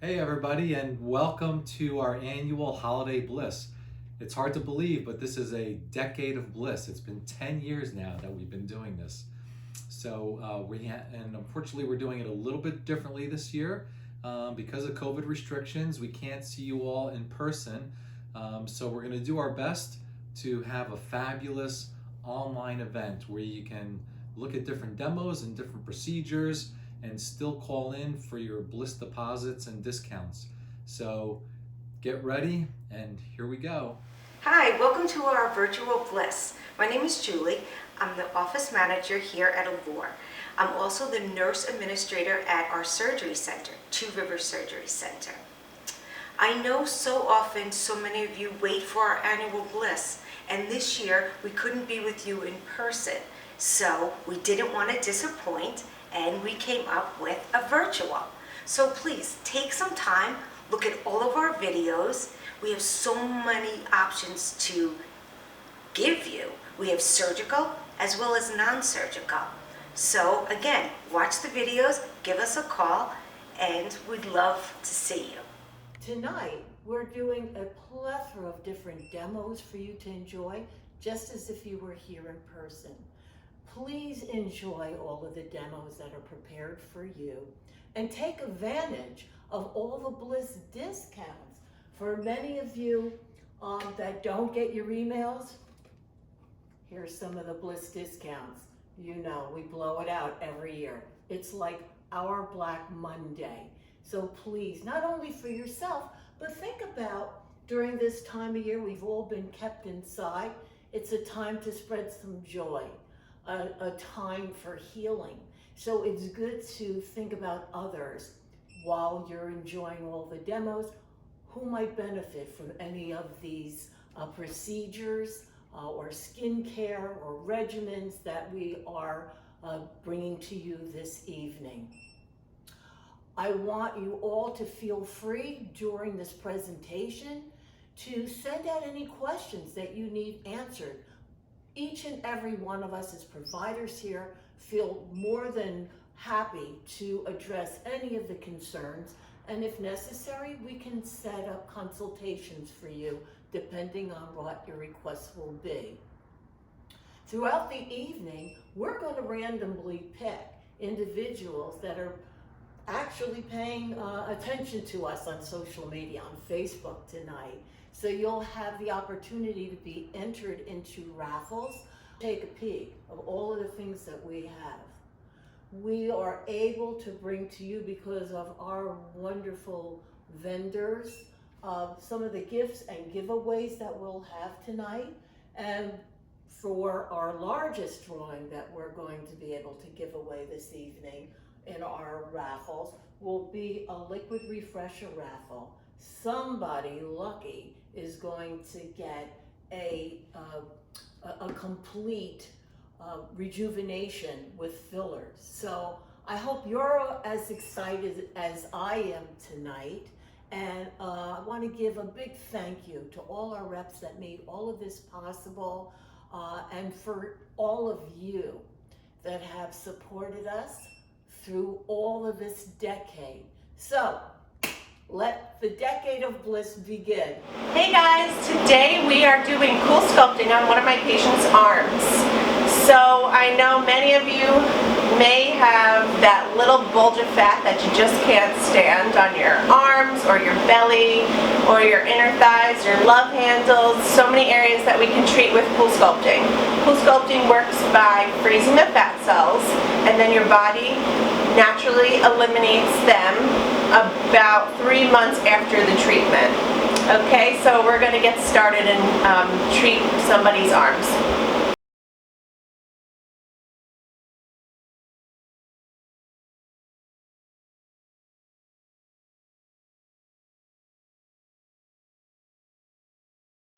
Hey everybody, and welcome to our annual Holiday Bliss. It's hard to believe, but this is a decade of bliss. It's been 10 years now that we've been doing this. And unfortunately we're doing it a little bit differently this year. Because of COVID restrictions, we can't see you all in person. So we're gonna do our best to have a fabulous online event where you can look at different demos and different procedures and still call in for your Bliss deposits and discounts. So get ready, and here we go. Hi, welcome to our virtual Bliss. My name is Julie. I'm the office manager here at Allure. I'm also the nurse administrator at our surgery center, Vivace Surgery Center. I know so often so many of you wait for our annual Bliss, and this year we couldn't be with you in person. So we didn't want to disappoint, and we came up with a virtual. So please take some time, look at all of our videos. We have so many options to give you. We have surgical as well as non-surgical. So again, watch the videos, give us a call, and we'd love to see you. Tonight, we're doing a plethora of different demos for you to enjoy, just as if you were here in person. Please enjoy all of the demos that are prepared for you and take advantage of all the Bliss discounts. For many of you that don't get your emails, here's some of the Bliss discounts. You know, we blow it out every year. It's like our Black Monday. So please, not only for yourself, but think about during this time of year, we've all been kept inside. It's a time to spread some joy, a time for healing. So it's good to think about others while you're enjoying all the demos who might benefit from any of these procedures or skincare or regimens that we are bringing to you this evening. I want you all to feel free during this presentation to send out any questions that you need answered. Each and every one of us as providers here feel more than happy to address any of the concerns, and if necessary, we can set up consultations for you depending on what your requests will be. Throughout the evening, we're going to randomly pick individuals that are actually paying attention to us on social media, on Facebook tonight. So you'll have the opportunity to be entered into raffles. Take a peek of all of the things that we have. We are able to bring to you, because of our wonderful vendors, some of the gifts and giveaways that we'll have tonight. And for our largest drawing that we're going to be able to give away this evening in our raffles will be a liquid refresher raffle. Somebody lucky is going to get a complete rejuvenation with fillers. So I hope you're as excited as I am tonight. And I want to give a big thank you to all our reps that made all of this possible, and for all of you that have supported us through all of this decade. So let the decade of bliss begin. Hey guys, today we are doing cool sculpting on one of my patient's arms. So I know many of you may have that little bulge of fat that you just can't stand on your arms or your belly or your inner thighs, your love handles, so many areas that we can treat with cool sculpting. Cool sculpting works by freezing the fat cells, and then your body naturally eliminates them about 3 months after the treatment. Okay, so we're going to get started and treat somebody's arms.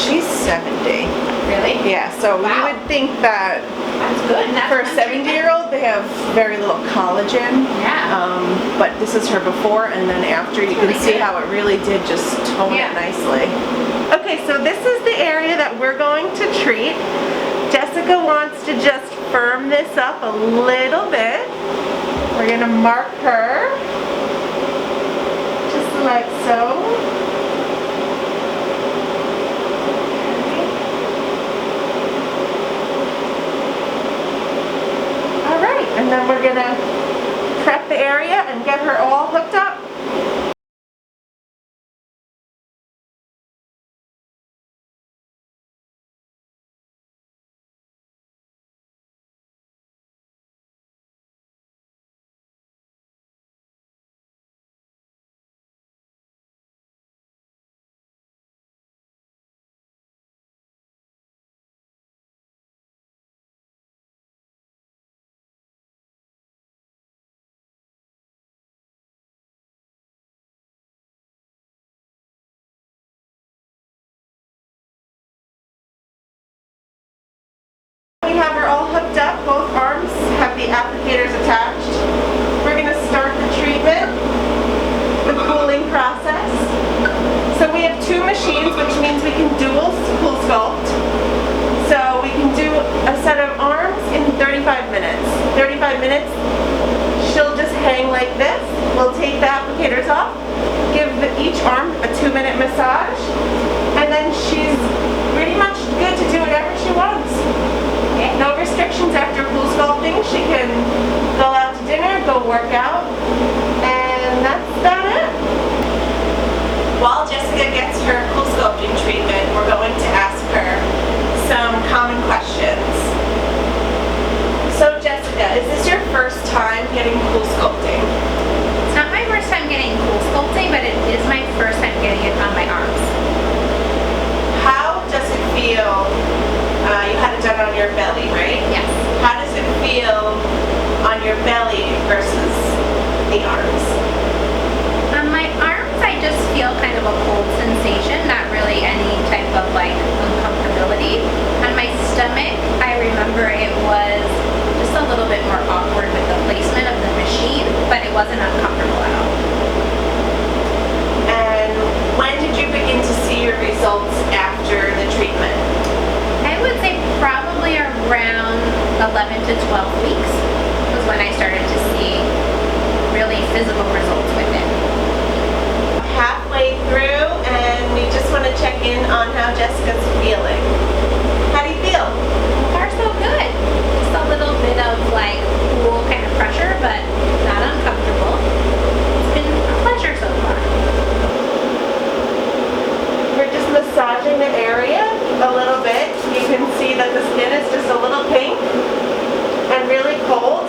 She's 70. Really? Yeah, so Wow. we would think that That's good. That's for a 70-year-old, they have very little collagen. Yeah. But this is her before and then after. You can really see good. how it really did just tone Yeah. it nicely. Okay, so this is the area that we're going to treat. Jessica wants to just firm this up a little bit. We're going to mark her just a like so. All right, and then we're gonna prep the area and get her all hooked up. We have her all hooked up, both arms have the applicators attached. We're going to start the treatment, the cooling process. So we have 2 machines, which means we can dual cool sculpt. So we can do a set of arms in 35 minutes. 35 minutes, she'll just hang like this. We'll take the applicators off, give each arm a 2-minute massage, and then she's pretty much good to do whatever she wants. No restrictions after cool sculpting. She can go out to dinner, go work out, and that's about it. While Jessica gets her cool sculpting treatment, we're going to ask her some common questions. So Jessica, is this your first time getting cool sculpting? It's not my first time getting cool sculpting, but it is my first time getting it on my arms. How does it feel? You had it done on your belly, right? Yes. How does it feel on your belly versus the arms? On my arms, I just feel kind of a cold sensation, not really any type of like uncomfortability. On my stomach, I remember it was just a little bit more awkward with the placement of the machine, but it wasn't uncomfortable at all. And when did you begin to see your results after the treatment? I would say probably around 11 to 12 weeks was when I started to see really physical results with it. Halfway through, and we just want to check in on how Jessica's feeling. How do you feel? So far so good. Just a little bit of like cool kind of pressure, but not uncomfortable. It's been a pleasure so far. We're just massaging the area a little bit. You can see that the skin is just a little pink and really cold.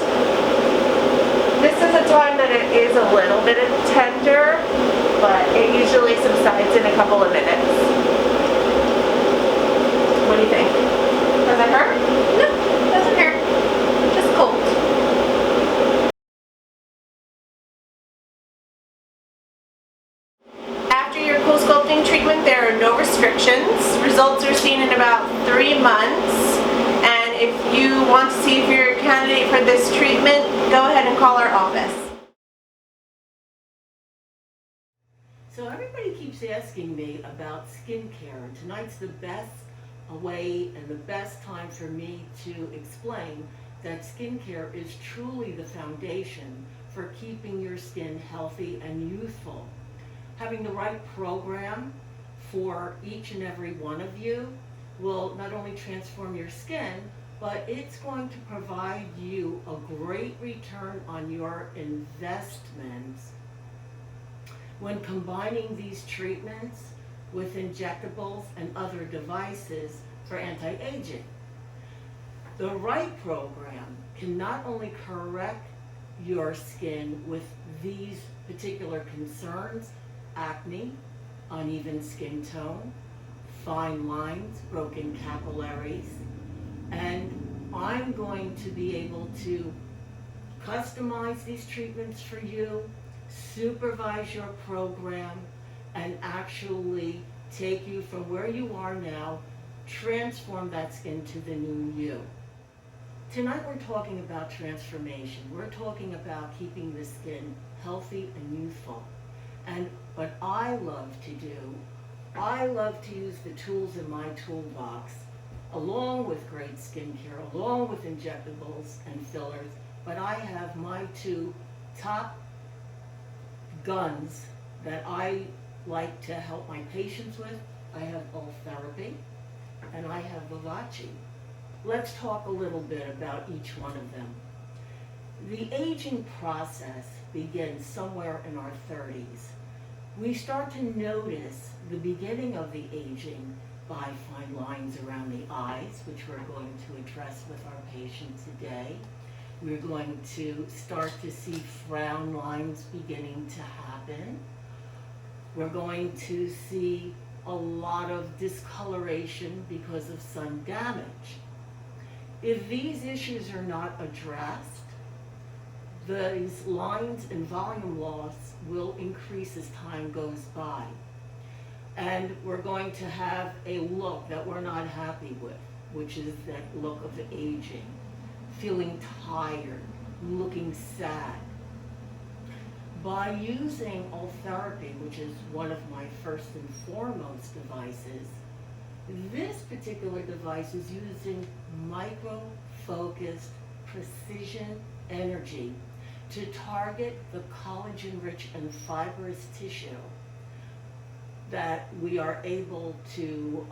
This is a time that it is a little bit tender, but it usually subsides in a couple of minutes. What do you think? Does it hurt? No, it doesn't hurt. Just cold. After your cool sculpting treatment, there are no restrictions. Results are seen in about 3 months. And if you want to see if you're a candidate for this treatment, go ahead and call our office. So everybody keeps asking me about skincare, and tonight's the best way and the best time for me to explain that skincare is truly the foundation for keeping your skin healthy and youthful. Having the right program for each and every one of you will not only transform your skin, but it's going to provide you a great return on your investments when combining these treatments with injectables and other devices for anti-aging. The right program can not only correct your skin with these particular concerns, acne, uneven skin tone, fine lines, broken capillaries, and I'm going to be able to customize these treatments for you, supervise your program, and actually take you from where you are now, transform that skin to the new you. Tonight we're talking about transformation. We're talking about keeping the skin healthy and youthful. And what I love to do, I love to use the tools in my toolbox along with great skincare, along with injectables and fillers, but I have my 2 top guns that I like to help my patients with, I have Ultherapy and I have Vivace. Let's talk a little bit about each one of them. The aging process begins somewhere in our 30s. We start to notice the beginning of the aging by fine lines around the eyes, which we're going to address with our patient today. We're going to start to see frown lines beginning to happen. We're going to see a lot of discoloration because of sun damage. If these issues are not addressed, these lines and volume loss will increase as time goes by. And we're going to have a look that we're not happy with, which is that look of aging, feeling tired, looking sad. By using Ultherapy, which is one of my first and foremost devices, this particular device is using micro-focused precision energy to target the collagen-rich and fibrous tissue that we are able to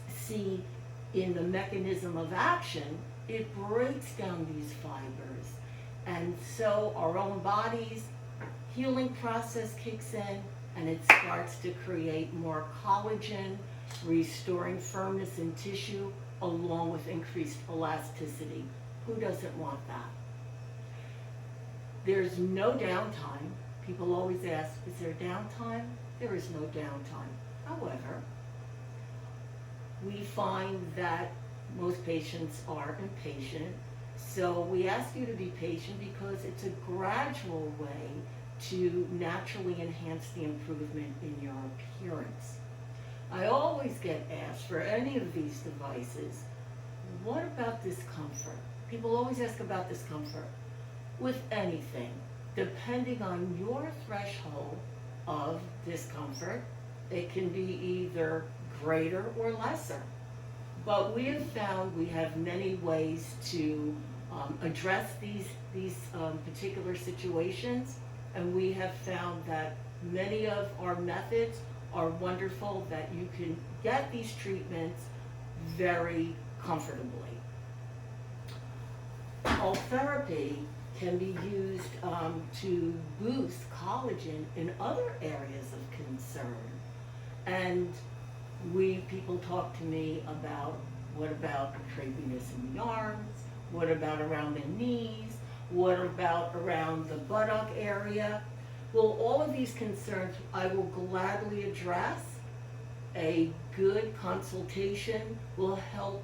see in the mechanism of action. It breaks down these fibers. And so our own body's healing process kicks in and it starts to create more collagen, restoring firmness in tissue, along with increased elasticity. Who doesn't want that? There's no downtime. People always ask, is there downtime? There is no downtime. However, we find that most patients are impatient. So we ask you to be patient because it's a gradual way to naturally enhance the improvement in your appearance. I always get asked for any of these devices, what about discomfort? People always ask about discomfort. With anything, depending on your threshold of discomfort, it can be either greater or lesser. But we have found we have many ways to address these particular situations, and we have found that many of our methods are wonderful, that you can get these treatments very comfortably. Ultherapy can be used to boost collagen in other areas of concern. And people talk to me about, what about crepiness in the arms? What about around the knees? What about around the buttock area? Well, all of these concerns I will gladly address. A good consultation will help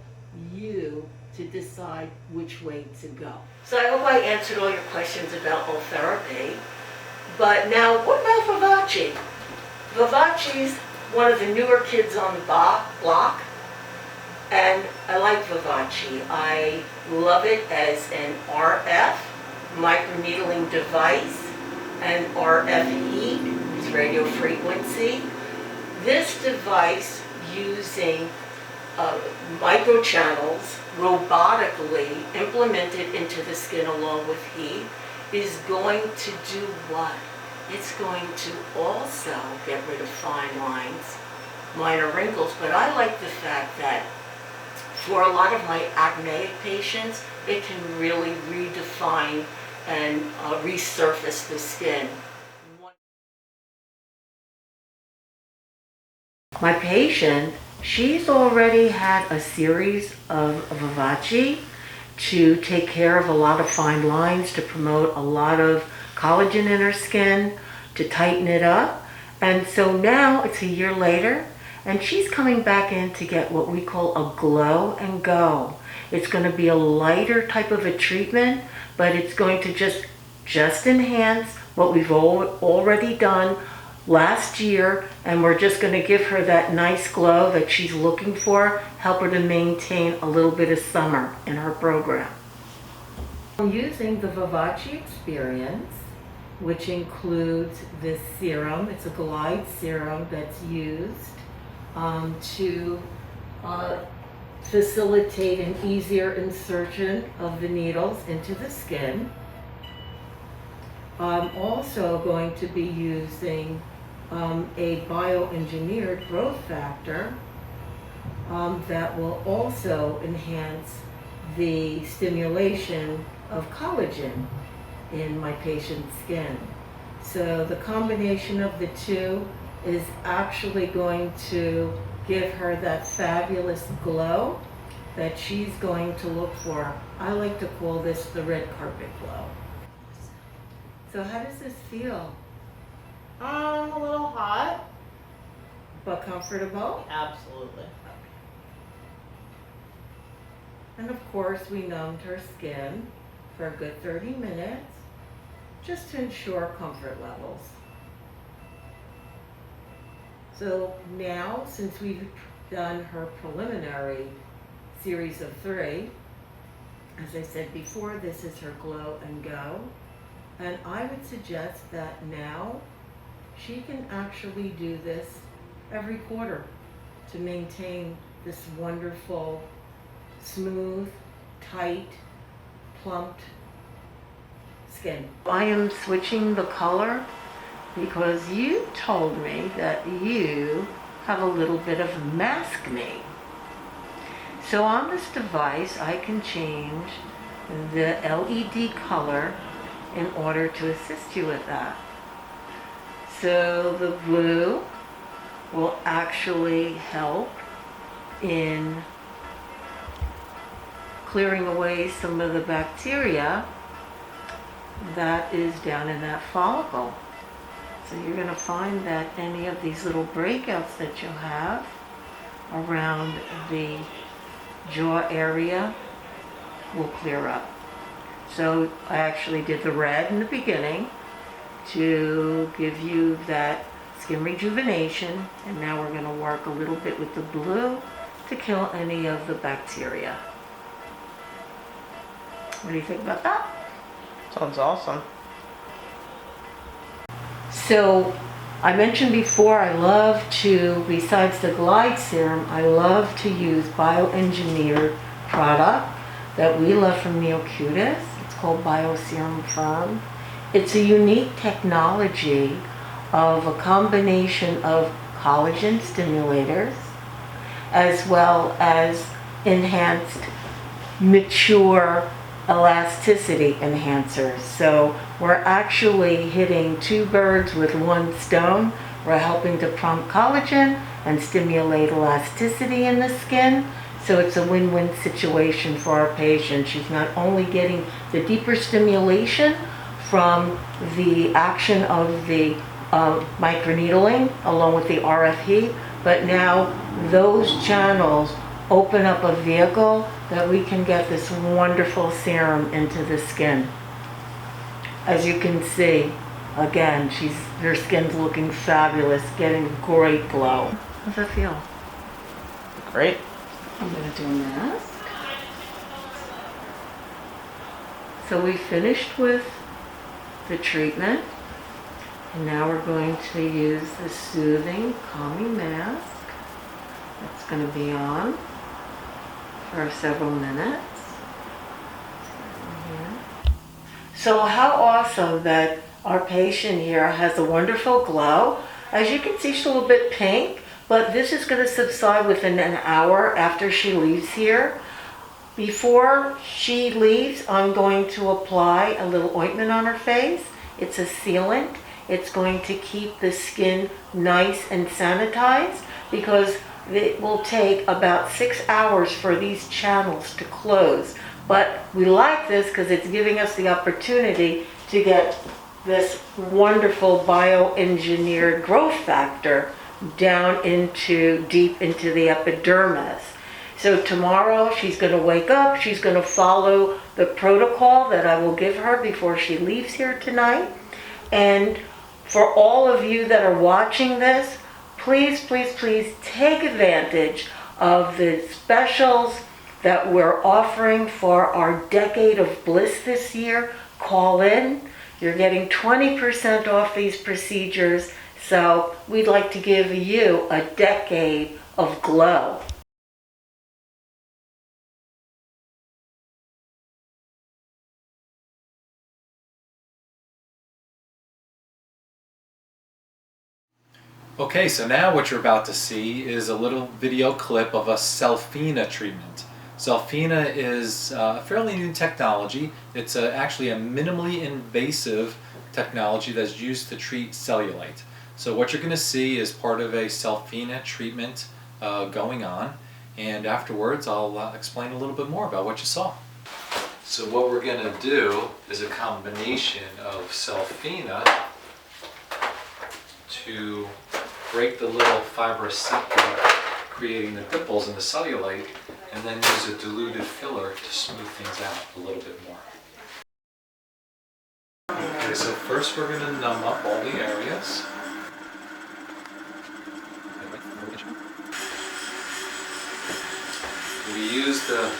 you to decide which way to go. So I hope I answered all your questions about Ultherapy. But now, what about Vivace? Vivace's one of the newer kids on the block, and I like Vivace. I love it as an RF microneedling device, and RF heat is radio frequency. This device, using microchannels robotically implemented into the skin along with heat, is going to do what? It's going to also get rid of fine lines, minor wrinkles, but I like the fact that for a lot of my acneic patients, it can really redefine and resurface the skin. My patient, she's already had a series of Vivace to take care of a lot of fine lines, to promote a lot of collagen in her skin, to tighten it up. And so now it's a year later, and she's coming back in to get what we call a glow and go. It's going to be a lighter type of a treatment, but it's going to just enhance what we've already done last year, and we're just going to give her that nice glow that she's looking for, help her to maintain a little bit of summer in her program. I'm using the Vivace Experience, which includes this serum. It's a glide serum that's used to facilitate an easier insertion of the needles into the skin. I'm also going to be using a bioengineered growth factor that will also enhance the stimulation of collagen in my patient's skin. So the combination of the two is actually going to give her that fabulous glow that she's going to look for. I like to call this the red carpet glow. So how does this feel? A little hot. But comfortable? Absolutely. And of course we numbed her skin for a good 30 minutes just to ensure comfort levels. So now, since we've done her preliminary series of 3, as I said before, this is her glow and go. And I would suggest that now she can actually do this every quarter to maintain this wonderful, smooth, tight, plumped skin. I am switching the color because you told me that you have a little bit of maskne. So on this device, I can change the LED color in order to assist you with that. So the blue will actually help in clearing away some of the bacteria that is down in that follicle. So you're going to find that any of these little breakouts that you have around the jaw area will clear up. So I actually did the red in the beginning to give you that skin rejuvenation, and now we're going to work a little bit with the blue to kill any of the bacteria. What do you think about that? Sounds awesome. So I mentioned before, I love to, besides the Glide Serum, I love to use bioengineered product that we love from Neocutis. It's called BioSerum Firm. It's a unique technology of a combination of collagen stimulators as well as enhanced mature elasticity enhancers. So we're actually hitting 2 birds with 1 stone. We're helping to prompt collagen and stimulate elasticity in the skin. So it's a win-win situation for our patient. She's not only getting the deeper stimulation from the action of the microneedling along with the RF heat, but now those channels open up a vehicle that we can get this wonderful serum into the skin. As you can see, again, her skin's looking fabulous, getting a great glow. How's that feel? Great. I'm gonna do a mask. So we finished with the treatment, and now we're going to use the soothing, calming mask. That's gonna be on for several minutes. So how awesome that our patient here has a wonderful glow. As you can see, she's a little bit pink, but this is going to subside within an hour after she leaves here. Before she leaves, I'm going to apply a little ointment on her face. It's a sealant. It's going to keep the skin nice and sanitized because it will take about 6 hours for these channels to close. But we like this because it's giving us the opportunity to get this wonderful bioengineered growth factor down deep into the epidermis. So tomorrow she's going to wake up, she's going to follow the protocol that I will give her before she leaves here tonight. And for all of you that are watching this, please, please, please take advantage of the specials that we're offering for our Decade of Bliss this year. Call in. You're getting 20% off these procedures. So we'd like to give you a decade of glow. Okay, so now what you're about to see is a little video clip of a Selfina treatment. Selfina is a fairly new technology. It's actually a minimally invasive technology that's used to treat cellulite. So what you're going to see is part of a Selfina treatment going on, and afterwards I'll explain a little bit more about what you saw. So what we're going to do is a combination of Selfina to break the little fibrous septum, creating the dimples in the cellulite, and then use a diluted filler to smooth things out a little bit more. Okay, so first we're going to numb up all the areas. We use the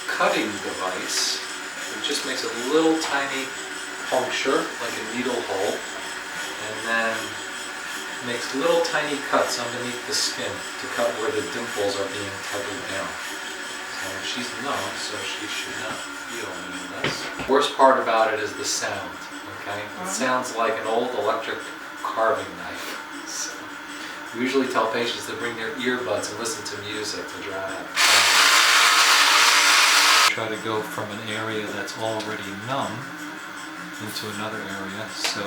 cutting device. It just makes a little tiny puncture, like a needle hole, and then makes little tiny cuts underneath the skin to cut where the dimples are being tethered down. So she's numb, so she should not feel any of this. The worst part about it is the sound, okay? It sounds like an old electric carving knife. So we usually tell patients to bring their earbuds and listen to music to drown out the sound. Try to go from an area that's already numb into another area, so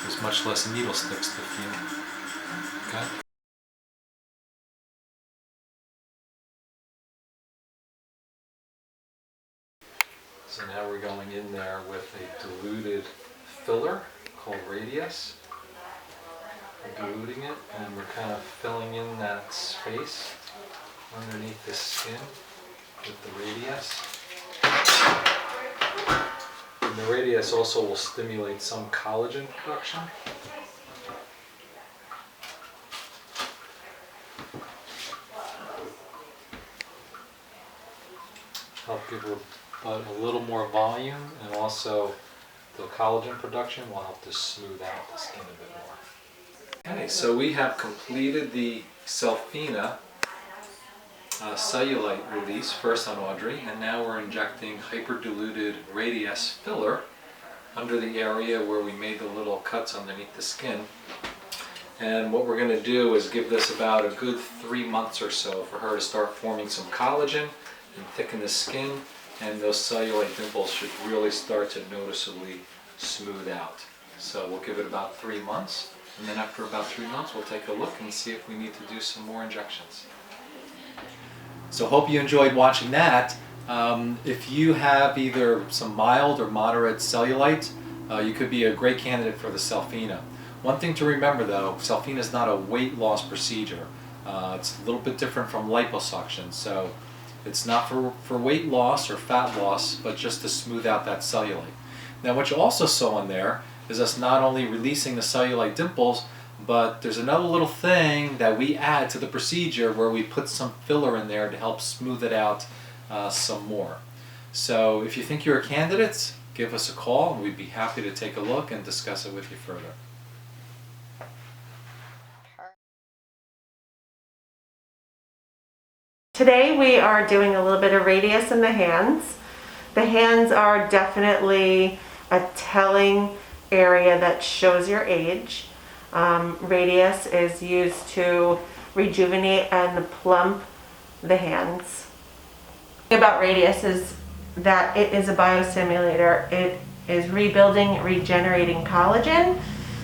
there's much less needle sticks to feel. Okay? So now we're going in there with a diluted filler called Radius. We're diluting it, and we're kind of filling in that space underneath the skin with the Radius. And the Radius also will stimulate some collagen production. Help give her a little more volume, and also the collagen production will help to smooth out the skin a bit more. Okay, so we have completed the Selfina cellulite release first on Audrey, and now we're injecting hyperdiluted Radius filler under the area where we made the little cuts underneath the skin. And what we're going to do is give this about a good 3 months or so for her to start forming some collagen and thicken the skin, and those cellulite dimples should really start to noticeably smooth out. So we'll give it about 3 months, and then after about 3 months we'll take a look and see if we need to do some more injections. So hope you enjoyed watching that. If you have either some mild or moderate cellulite, you could be a great candidate for the Selfina. One thing to remember though, Selfina is not a weight loss procedure. It's a little bit different from liposuction, so it's not for weight loss or fat loss, but just to smooth out that cellulite. Now what you also saw in there is us not only releasing the cellulite dimples, but there's another little thing that we add to the procedure where we put some filler in there to help smooth it out some more. So if you think you're a candidate, give us a call and we'd be happy to take a look and discuss it with you further. Today we are doing a little bit of Radius in the hands. The hands are definitely a telling area that shows your age. Radius is used to rejuvenate and plump the hands. The thing about Radius is that it is a biostimulator. It is rebuilding, regenerating collagen.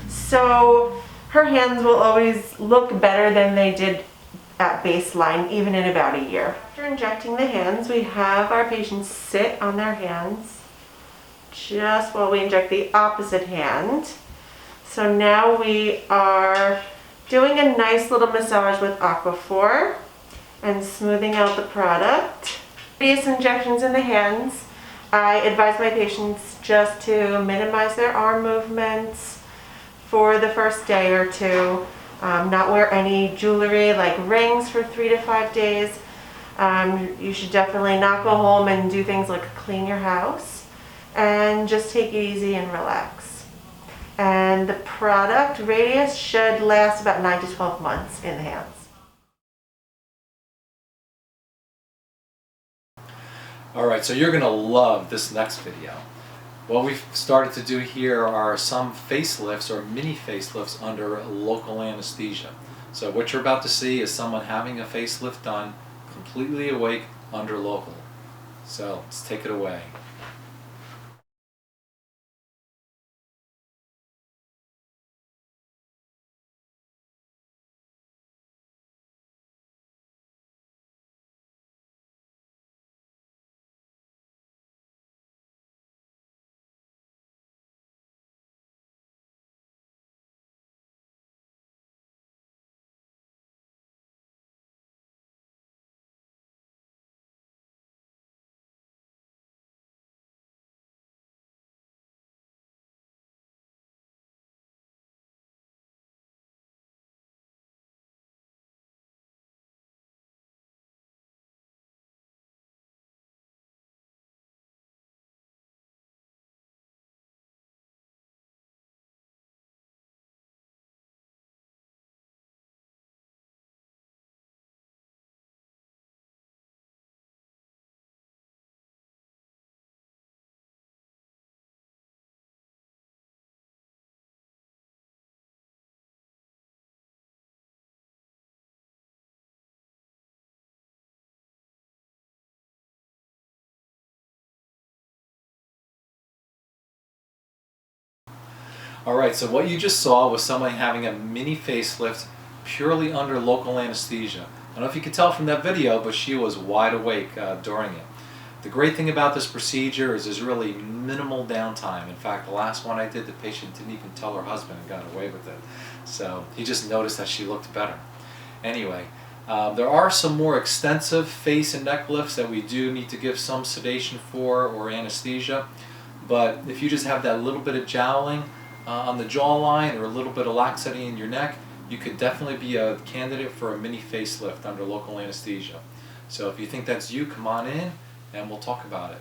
So her hands will always look better than they did at baseline, even in about a year. After injecting the hands, we have our patients sit on their hands just while we inject the opposite hand. So now we are doing a nice little massage with Aquaphor and smoothing out the product. These injections in the hands, I advise my patients just to minimize their arm movements for the first day or two. Not wear any jewelry like rings for 3 to 5 days. You should definitely not go home and do things like clean your house, and just take it easy and relax. And the product, Radius, should last about 9 to 12 months in the hands. Alright, so you're going to love this next video. What we've started to do here are some facelifts or mini facelifts under local anesthesia. So what you're about to see is someone having a facelift done completely awake under local. So let's take it away. Alright, so what you just saw was someone having a mini facelift purely under local anesthesia. I don't know if you could tell from that video, but she was wide awake during it. The great thing about this procedure is there's really minimal downtime. In fact, the last one I did, the patient didn't even tell her husband and got away with it. So he just noticed that she looked better. Anyway, there are some more extensive face and neck lifts that we do need to give some sedation for or anesthesia. But if you just have that little bit of joweling on the jawline or a little bit of laxity in your neck, you could definitely be a candidate for a mini facelift under local anesthesia. So if you think that's you, come on in and we'll talk about it.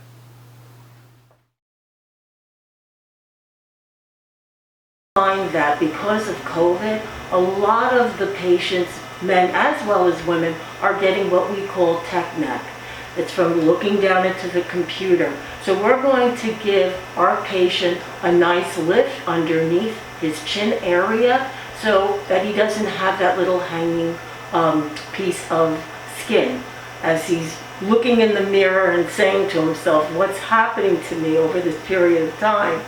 Find that because of COVID, a lot of the patients, men as well as women, are getting what we call tech neck. It's from looking down into the computer. So we're going to give our patient a nice lift underneath his chin area so that he doesn't have that little hanging piece of skin as he's looking in the mirror and saying to himself, what's happening to me over this period of time?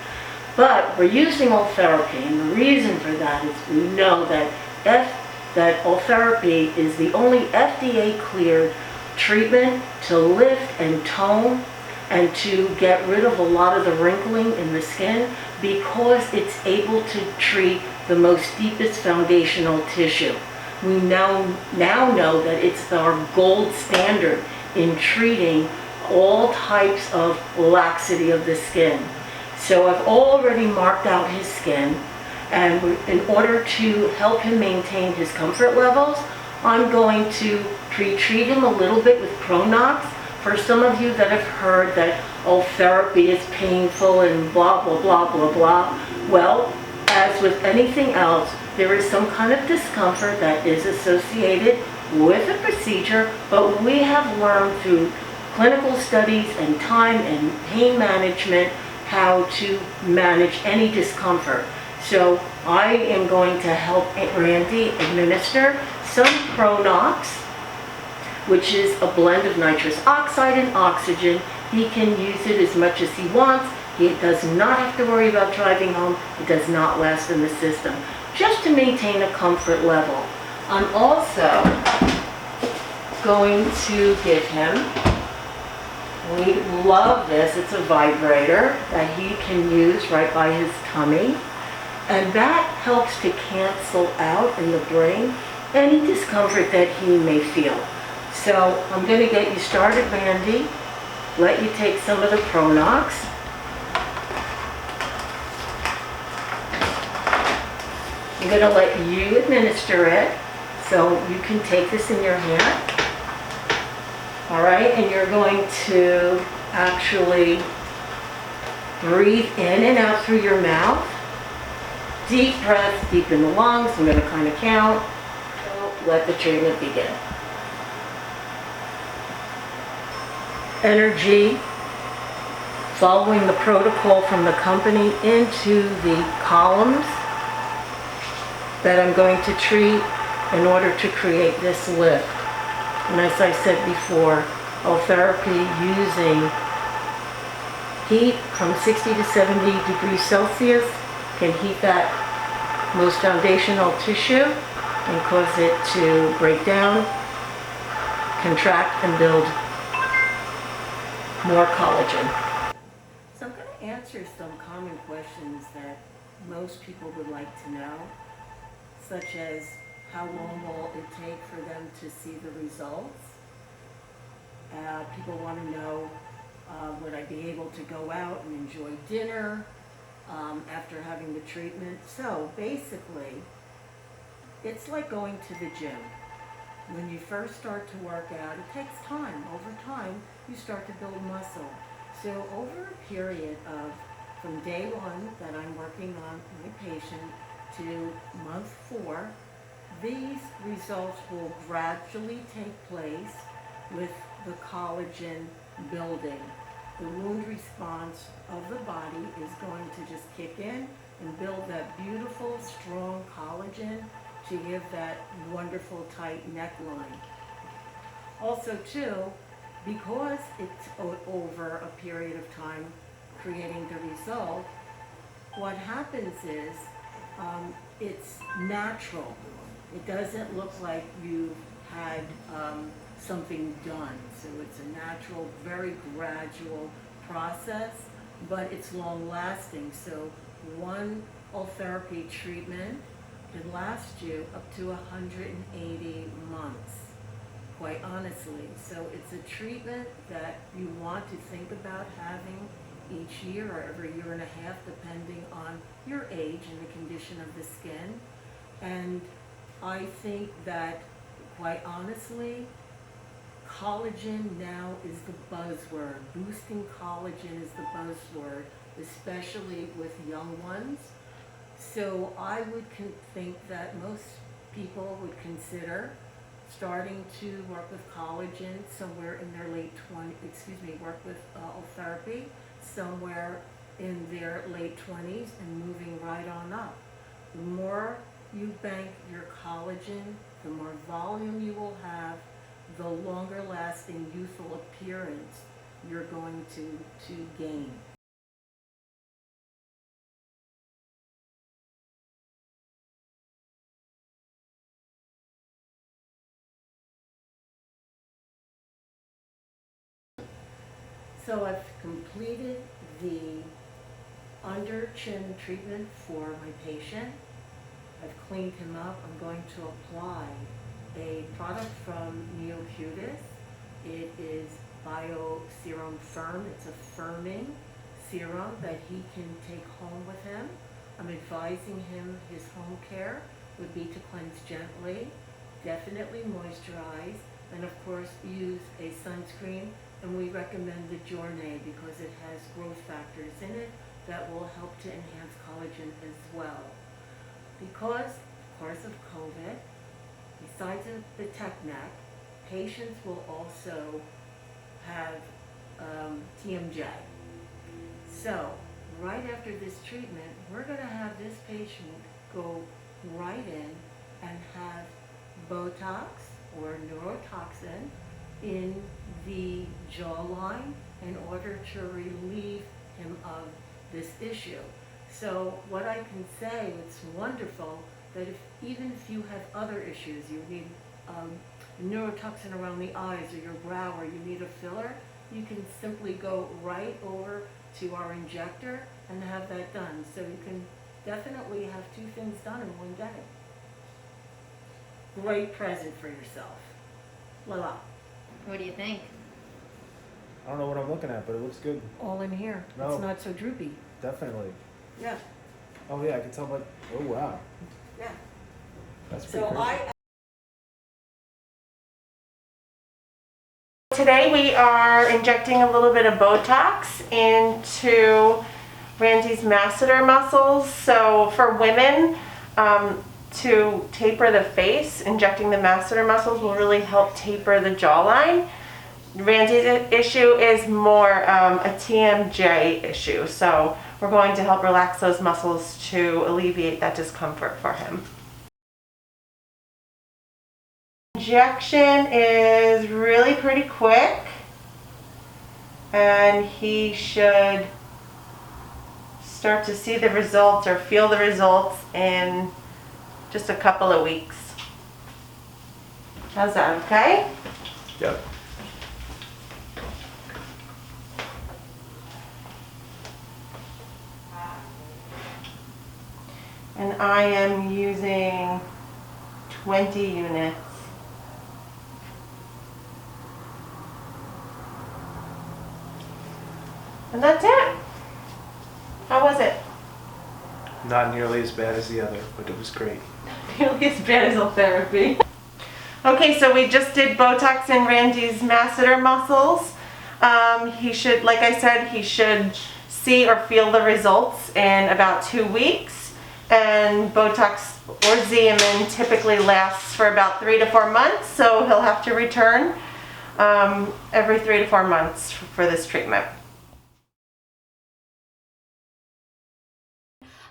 But we're using Ultherapy, and the reason for that is we know that Ultherapy is the only FDA-cleared treatment to lift and tone and to get rid of a lot of the wrinkling in the skin because it's able to treat the most deepest foundational tissue. We now know that it's our gold standard in treating all types of laxity of the skin. So I've already marked out his skin, and in order to help him maintain his comfort levels, I'm going to pre-treat him a little bit with Pronox. For some of you that have heard that Ultherapy is painful and blah, blah, blah, blah, blah, well, as with anything else, there is some kind of discomfort that is associated with the procedure, but we have learned through clinical studies and time and pain management how to manage any discomfort. So I am going to help Randy administer some Pronox, which is a blend of nitrous oxide and oxygen. He can use it as much as he wants. He does not have to worry about driving home. It does not last in the system, just to maintain a comfort level. I'm also going to give him, we love this, it's a vibrator that he can use right by his tummy, and that helps to cancel out in the brain any discomfort that he may feel. So I'm going to get you started, Randy. Let you take some of the Pronox. I'm going to let you administer it, so you can take this in your hand. All right, and you're going to actually breathe in and out through your mouth. Deep breath, deep in the lungs. I'm going to kind of count. So let the treatment begin. Energy following the protocol from the company into the columns that I'm going to treat in order to create this lift. And as I said before, Ultherapy using heat from 60 to 70 degrees Celsius can heat that most foundational tissue and cause it to break down, contract, and build more collagen. So I'm going to answer some common questions that most people would like to know, such as how long will it take for them to see the results? People want to know, would I be able to go out and enjoy dinner after having the treatment? So basically, it's like going to the gym. When you first start to work out, it takes time. Over time, you start to build muscle. So over a period of, from day one that I'm working on my patient to month 4, these results will gradually take place with the collagen building. The wound response of the body is going to just kick in and build that beautiful, strong collagen to give that wonderful tight neckline. Also too, because it's over a period of time creating the result, what happens is it's natural. It doesn't look like you've had something done. So it's a natural, very gradual process, but it's long lasting. So one Ultherapy treatment can last you up to 180 months, quite honestly. So it's a treatment that you want to think about having each year or every year and a half, depending on your age and the condition of the skin. And I think that, quite honestly, collagen now is the buzzword. Boosting collagen is the buzzword, especially with young ones. So I would think that most people would consider starting to work with collagen somewhere in their late 20s, work with Ultherapy somewhere in their late 20s and moving right on up. The more you bank your collagen, the more volume you will have, the longer lasting youthful appearance you're going to gain. So I've completed the under chin treatment for my patient. I've cleaned him up. I'm going to apply a product from Neocutis. It is Bio Serum Firm. It's a firming serum that he can take home with him. I'm advising him his home care would be to cleanse gently, definitely moisturize, and of course use a sunscreen. And we recommend the Journey because it has growth factors in it that will help to enhance collagen as well. Because, of course, of COVID, besides the tech neck, patients will also have TMJ. So, right after this treatment, we're going to have this patient go right in and have Botox or neurotoxin in the jawline in order to relieve him of this issue. So what I can say, it's wonderful that even if you have other issues, you need neurotoxin around the eyes or your brow, or you need a filler, you can simply go right over to our injector and have that done. So you can definitely have 2 things done in one day. Great present for yourself. Voila. What do you think? I don't know what I'm looking at, but it looks good. All in here. No. It's not so droopy. Definitely. Yeah. Oh yeah, I can tell by. Oh wow. Yeah. That's pretty crazy. Today we are injecting a little bit of Botox into Randy's masseter muscles. So for women, to taper the face, injecting the masseter muscles will really help taper the jawline. Randy's issue is more a TMJ issue, so we're going to help relax those muscles to alleviate that discomfort for him. Injection is really pretty quick, and he should start to see the results or feel the results in just a couple of weeks. How's that, okay? Yep. And I am using 20 units. And that's it. How was it? Not nearly as bad as the other, but it was great. Nearly as bad as Ultherapy. Okay, so we just did Botox in Randy's masseter muscles. He should, like I said, he should see or feel the results in about 2 weeks. And Botox or Xeomin typically lasts for about 3 to 4 months, so he'll have to return every 3 to 4 months for this treatment.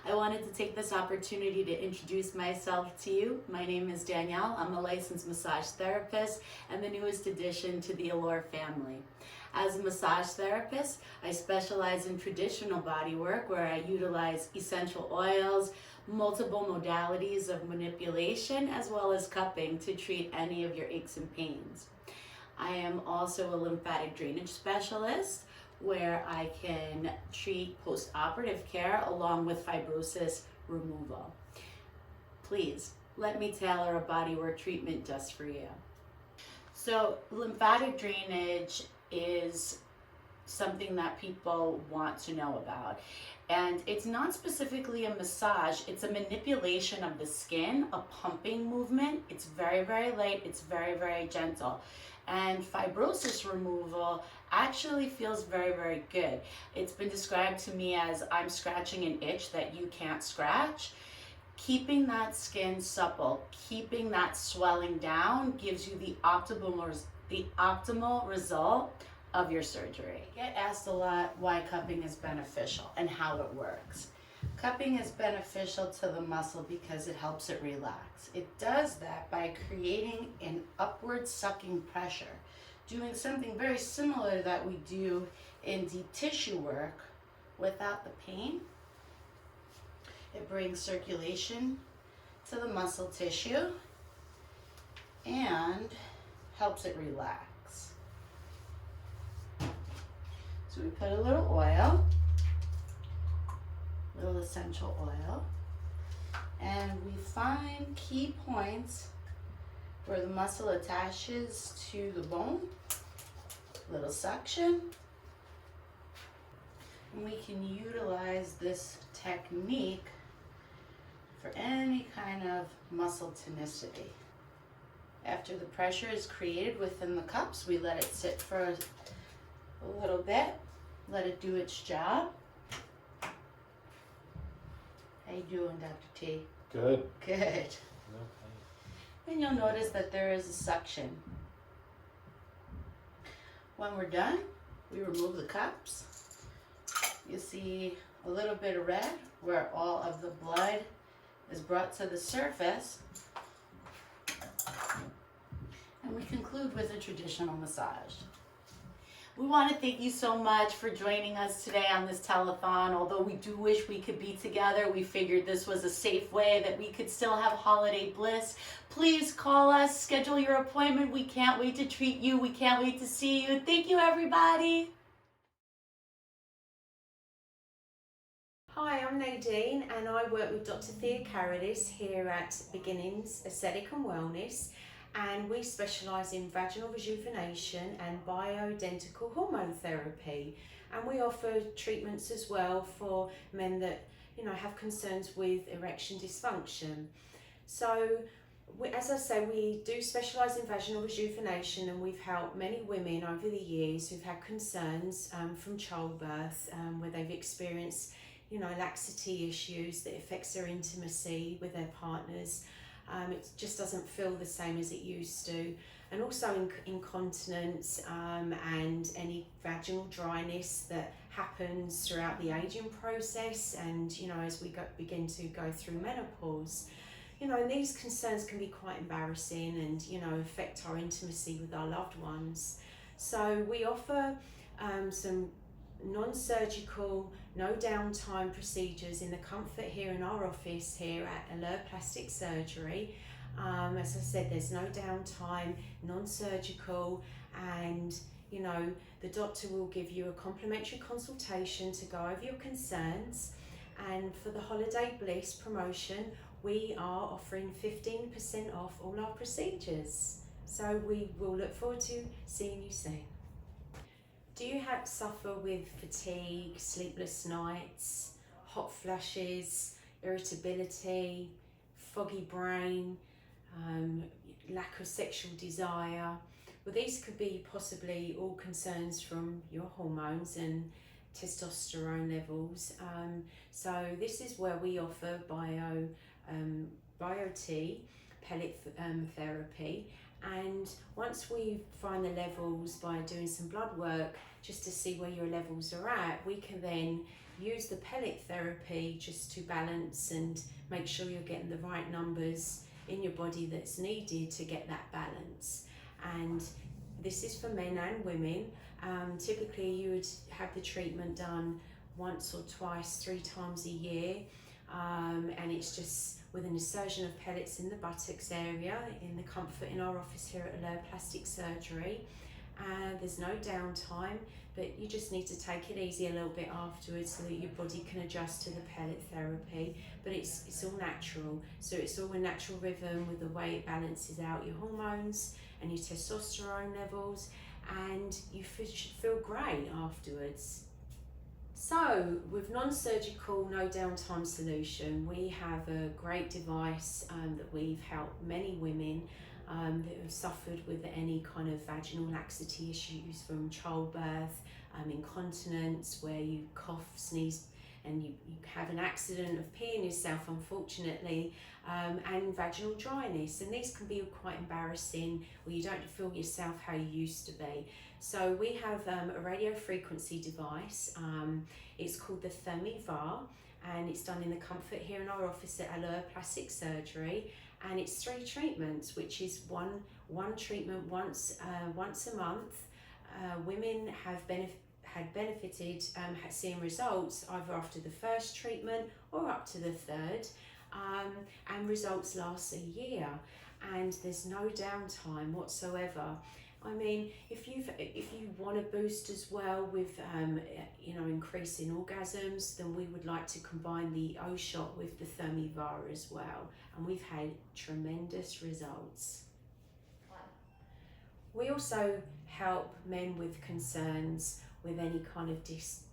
I wanted to take this opportunity to introduce myself to you. My name is Danielle. I'm a licensed massage therapist and the newest addition to the Allure family. As a massage therapist, I specialize in traditional body work where I utilize essential oils, multiple modalities of manipulation, as well as cupping to treat any of your aches and pains. I am also a lymphatic drainage specialist where I can treat post-operative care along with fibrosis removal. Please, let me tailor a bodywork treatment just for you. So lymphatic drainage is something that people want to know about. And it's not specifically a massage, it's a manipulation of the skin, a pumping movement. It's very, very light, it's very, very gentle. And fibrosis removal actually feels very, very good. It's been described to me as I'm scratching an itch that you can't scratch. Keeping that skin supple, keeping that swelling down gives you the optimal result of your surgery. I get asked a lot why cupping is beneficial and how it works. Cupping is beneficial to the muscle because it helps it relax. It does that by creating an upward sucking pressure, doing something very similar that we do in deep tissue work without the pain. It brings circulation to the muscle tissue and helps it relax. So we put a little oil, little essential oil, and we find key points where the muscle attaches to the bone, little suction, and we can utilize this technique for any kind of muscle tonicity. After the pressure is created within the cups, we let it sit for a little bit, let it do its job. How you doing, Dr. T? Good. Good. And you'll notice that there is a suction. When we're done, we remove the cups. You see a little bit of red where all of the blood is brought to the surface. And we conclude with a traditional massage. We want to thank you so much for joining us today on this telethon. Although we do wish we could be together, we figured this was a safe way that we could still have holiday bliss. Please call us, schedule your appointment. We can't wait to treat you. We can't wait to see you. Thank you, everybody. Hi, I'm Nadine and I work with Dr. Thea Caradis here at Beginnings Aesthetic and Wellness, and we specialise in vaginal rejuvenation and bioidentical hormone therapy, and we offer treatments as well for men that have concerns with erection dysfunction. So as I say, we do specialise in vaginal rejuvenation, and we've helped many women over the years who've had concerns from childbirth where they've experienced laxity issues that affects their intimacy with their partners. It just doesn't feel the same as it used to. and also incontinence and any vaginal dryness that happens throughout the aging process, and as we begin to go through menopause. And these concerns can be quite embarrassing and affect our intimacy with our loved ones. So we offer some non-surgical, no downtime procedures in the comfort here in our office here at Allure Plastic Surgery. As I said, there's no downtime, non-surgical, and the doctor will give you a complimentary consultation to go over your concerns. And for the Holiday Bliss promotion, we are offering 15% off all our procedures. So we will look forward to seeing you soon. Do you suffer with fatigue, sleepless nights, hot flushes, irritability, foggy brain, lack of sexual desire? Well, these could be possibly all concerns from your hormones and testosterone levels. So this is where we offer BioT pellet therapy. And once we find the levels by doing some blood work just to see where your levels are at, we can then use the pellet therapy just to balance and make sure you're getting the right numbers in your body that's needed to get that balance. And this is for men and women. Typically you would have the treatment done once or twice, 3 times a year, and it's just with an insertion of pellets in the buttocks area in the comfort in our office here at Allure Plastic Surgery. There's no downtime, but you just need to take it easy a little bit afterwards so that your body can adjust to the pellet therapy. But it's all natural, so it's all a natural rhythm with the way it balances out your hormones and your testosterone levels, and you should feel great afterwards. So with non-surgical, no downtime solution, we have a great device that we've helped many women that have suffered with any kind of vaginal laxity issues, from childbirth, incontinence, where you cough, sneeze, and you have an accident of peeing yourself, unfortunately, and vaginal dryness. And these can be quite embarrassing, or you don't feel yourself how you used to be. So we have a radio frequency device. It's called the Vivace, and it's done in the comfort here in our office at Allure Plastic Surgery. And it's 3 treatments, which is one treatment once a month. Women have had benefited, seeing results either after the first treatment or up to the 3rd, and results last a year, and there's no downtime whatsoever. I mean, if you want to boost as well with increasing orgasms, then we would like to combine the O shot with the Vivace as well, and we've had tremendous results. We also help men with concerns with any kind of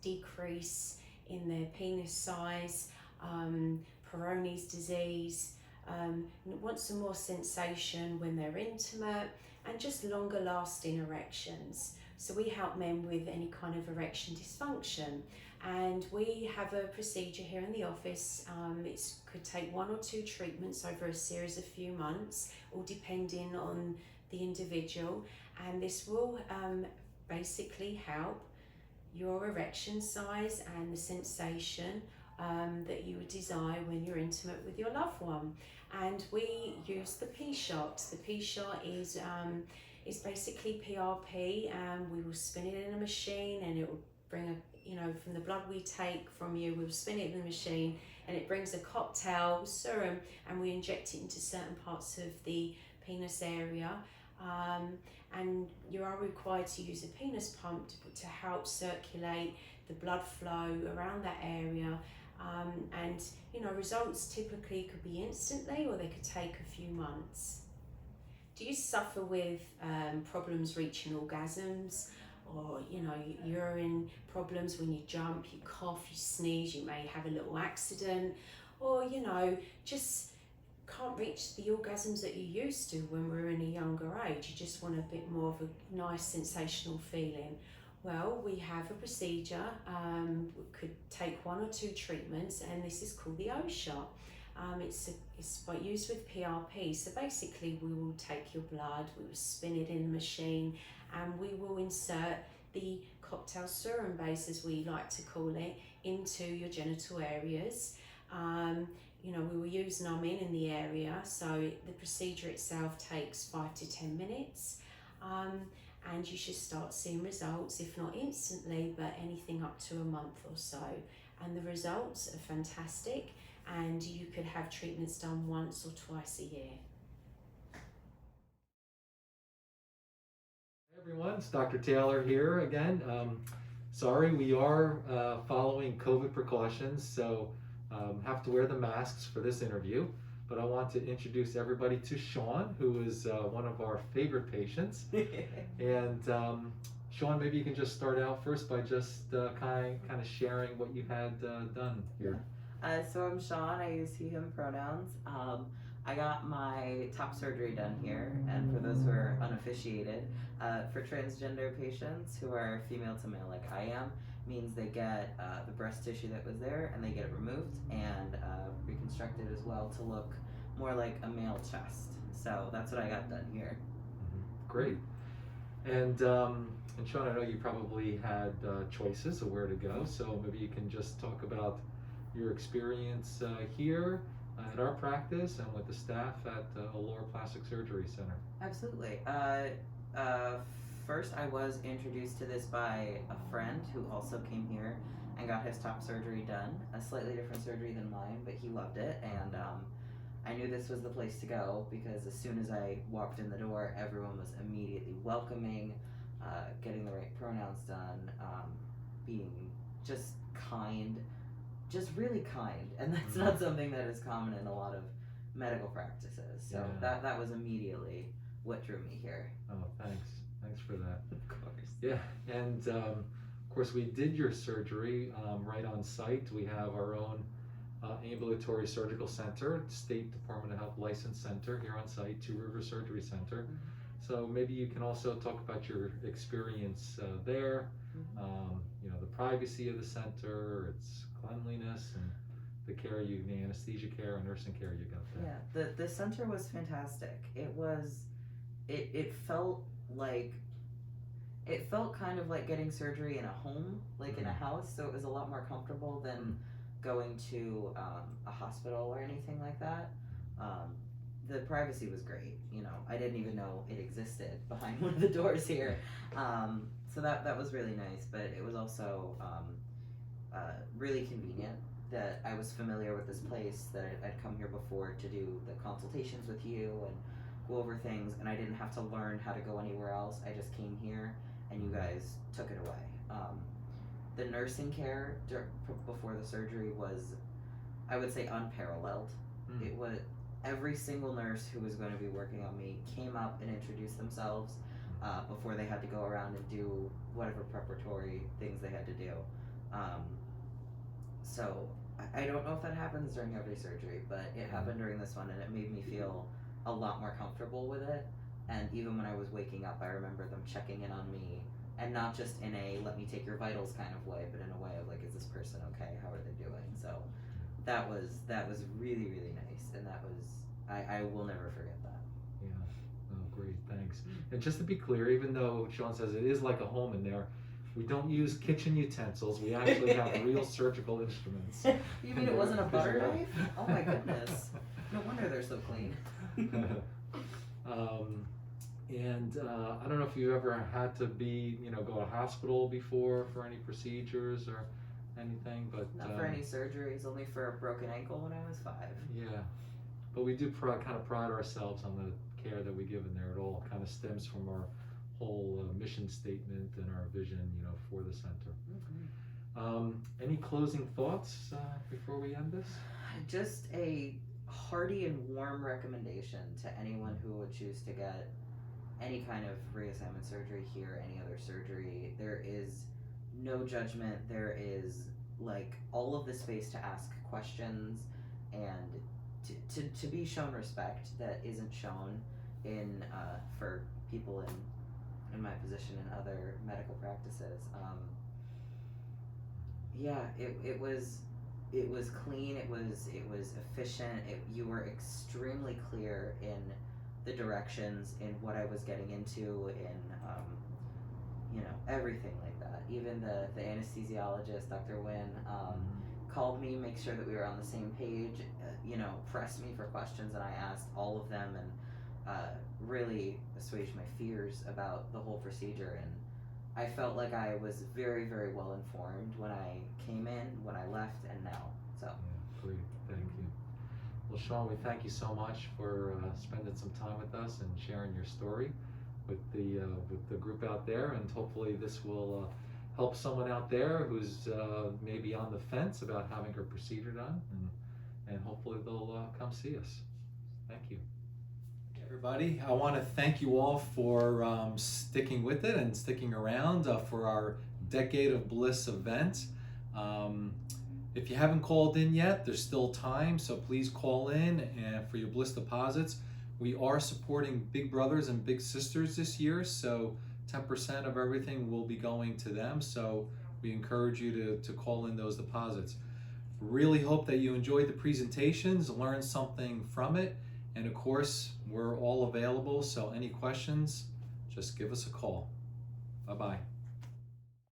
decrease in their penis size, Peyronie's disease, want some more sensation when they're intimate, and just longer lasting erections. So we help men with any kind of erection dysfunction, and we have a procedure here in the office. It could take 1 or 2 treatments over a series of few months, all depending on the individual, and this will basically help your erection size and the sensation that you would desire when you're intimate with your loved one. And we use the P shot. The P shot is basically PRP, and we will spin it in a machine, and it will bring from the blood we take from you, we'll spin it in the machine, and it brings a cocktail serum, and we inject it into certain parts of the penis area. And you are required to use a penis pump to help circulate the blood flow around that area. And results typically could be instantly, or they could take a few months. Do you suffer with problems reaching orgasms, or urine problems when you jump, you cough, you sneeze, you may have a little accident, or just can't reach the orgasms that you used to when we were in a younger age? You just want a bit more of a nice sensational feeling. Well, we have a procedure, could take 1 or 2 treatments, and this is called the O shot. It's used with PRP. So basically, we will take your blood, we will spin it in the machine, and we will insert the cocktail serum base, as we like to call it, into your genital areas. We will use numbing in the area, so the procedure itself takes 5 to 10 minutes. And you should start seeing results, if not instantly, but anything up to a month or so. And the results are fantastic, and you could have treatments done once or twice a year. Hey everyone, it's Dr. Taylor here again. Sorry, we are following COVID precautions, so have to wear the masks for this interview. But I want to introduce everybody to Shawn, who is one of our favorite patients. And Shawn, maybe you can just start out first by just kind of sharing what you had done here. So I'm Shawn, I use he, him pronouns. I got my top surgery done here, and for those who are unofficiated, for transgender patients who are female to male like I am, means they get the breast tissue that was there and they get it removed and reconstructed as well to look more like a male chest. So that's what I got done here. Great. And Shawn, I know you probably had choices of where to go, so maybe you can just talk about your experience here at our practice and with the staff at Allure Plastic Surgery Center. Absolutely. First, I was introduced to this by a friend who also came here and got his top surgery done. A slightly different surgery than mine, but he loved it, and I knew this was the place to go because as soon as I walked in the door, everyone was immediately welcoming, getting the right pronouns done, being just kind, just really kind, and that's not something that is common in a lot of medical practices. So that was immediately what drew me here. Oh, thanks. Thanks for that. Of course. Yeah, and of course we did your surgery right on site. We have our own ambulatory surgical center, State Department of Health licensed center here on site, Two Rivers Surgery Center. So maybe you can also talk about your experience there, the privacy of the center, its cleanliness, and the anesthesia care and nursing care you got there. Yeah, the center was fantastic. It felt kind of like getting surgery in a home, like in a house, so it was a lot more comfortable than going to a hospital or anything like that. The privacy was great. I didn't even know it existed behind one of the doors here. So that was really nice, but it was also really convenient that I was familiar with this place, that I'd come here before to do the consultations with you and go over things, and I didn't have to learn how to go anywhere else. I just came here and you guys took it away. The nursing care before the surgery was, I would say, unparalleled. It was every single nurse who was going to be working on me came up and introduced themselves before they had to go around and do whatever preparatory things they had to do. So I don't know if that happens during every surgery, but it happened during this one, and it made me feel a lot more comfortable with it. And even when I was waking up, I remember them checking in on me, and not just in a let me take your vitals kind of way, but in a way of like, is this person okay? How are they doing? So that was really, really nice, and that was I will never forget that. Yeah. Oh, great. Thanks. And just to be clear, even though Shawn says it is like a home in there, we don't use kitchen utensils. We actually have real surgical instruments. You mean it wasn't a butter knife? Oh my goodness. No wonder they're so clean. I don't know if you ever had to go to hospital before for any procedures or anything, but not for any surgeries, only for a broken ankle when I was 5. Yeah, but we do kind of pride ourselves on the care that we give in there. It all kind of stems from our whole mission statement and our vision, for the center. Any closing thoughts before we end this? Just a hearty and warm recommendation to anyone who would choose to get any kind of reassignment surgery here, any other surgery. There is no judgment. There is all of the space to ask questions and to be shown respect that isn't shown in for people in my position in other medical practices. it was clean, it was efficient, you were extremely clear in the directions, in what I was getting into, in everything like that. Even the anesthesiologist, Dr. Wynn, called me, make sure that we were on the same page, pressed me for questions, and I asked all of them, and really assuaged my fears about the whole procedure. And I felt like I was very, very well informed when I came in, when I left, and now. So. Yeah, great. Thank you. Well, Shawn, we thank you so much for spending some time with us and sharing your story with the group out there, and hopefully this will help someone out there who's maybe on the fence about having her procedure done, and hopefully they'll come see us. Thank you. Everybody, I want to thank you all for sticking with it and sticking around for our Decade of Bliss event. If you haven't called in yet, there's still time, so please call in and for your Bliss deposits. We are supporting Big Brothers and Big Sisters this year, so 10% of everything will be going to them, so we encourage you to call in those deposits. Really hope that you enjoyed the presentations, learned something from it, and of course, we're all available, so any questions, just give us a call. Bye-bye.